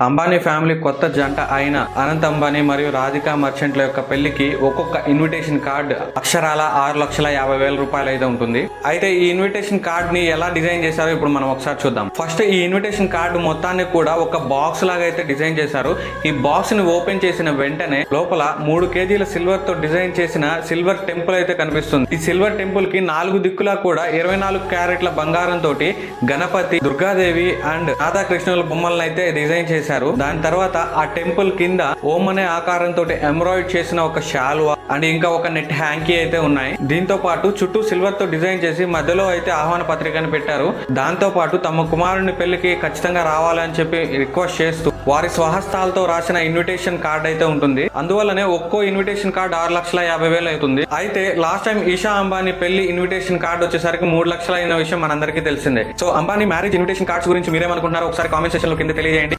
Ambani family కొత్త జంట అయిన అనంత్ అంబానీ మరియు రాధికా మర్చెంట్ల యొక్క పెళ్లికి ఒక్కొక్క ఇన్విటేషన్ కార్డ్ అక్షరాల 6,50,000 రూపాయలు అయితే ఉంటుంది. అయితే ఈ ఇన్విటేషన్ కార్డ్ ని ఎలా డిజైన్ చేశారో ఇప్పుడు మనం ఒకసారి చూద్దాం. ఫస్ట్ ఈ ఇన్విటేషన్ కార్డు మొత్తాన్ని కూడా ఒక బాక్స్ లాగా అయితే డిజైన్ చేశారు. ఈ బాక్స్ ని ఓపెన్ చేసిన వెంటనే లోపల 3 కేజీల సిల్వర్ తో డిజైన్ చేసిన సిల్వర్ టెంపుల్ అయితే కనిపిస్తుంది. ఈ సిల్వర్ టెంపుల్ కి 4 దిక్కులా కూడా 24 క్యారెట్ల బంగారం తోటి గణపతి, దుర్గాదేవి అండ్ రాధాకృష్ణుల బొమ్మలను అయితే డిజైన్ చేశారు. దాని తర్వాత ఆ టెంపుల్ కింద ఓం అనే ఆకారంతో ఎంబ్రాయిడ్ చేసిన ఒక శాల్వా అండ్ ఇంకా ఒక నెట్ హ్యాంకీ అయితే ఉన్నాయి. దీంతో పాటు చుట్టూ సిల్వర్ తో డిజైన్ చేసి మధ్యలో అయితే ఆహ్వాన పత్రికను పెట్టారు. దాంతో పాటు తమ కుమారుని పెళ్లికి ఖచ్చితంగా రావాలని చెప్పి రిక్వెస్ట్ చేస్తూ వారి స్వహస్తాలతో రాసిన ఇన్విటేషన్ కార్డ్ అయితే ఉంటుంది. అందువల్లనే ఒక్కో ఇన్విటేషన్ కార్డ్ 6,50,000 అవుతుంది. అయితే లాస్ట్ టైం ఈషా అంబానీ పెళ్లి ఇన్విటేషన్ కార్డ్ వచ్చేసరికి 3 లక్షలు అయిన విషయం మనందరికీ తెలిసిందే. So Ambani marriage invitation cards గురించి మీరేమనుకుంటున్నారో ఒకసారి కామెంట్ సెక్షన్ లో కింద తెలియజేయండి.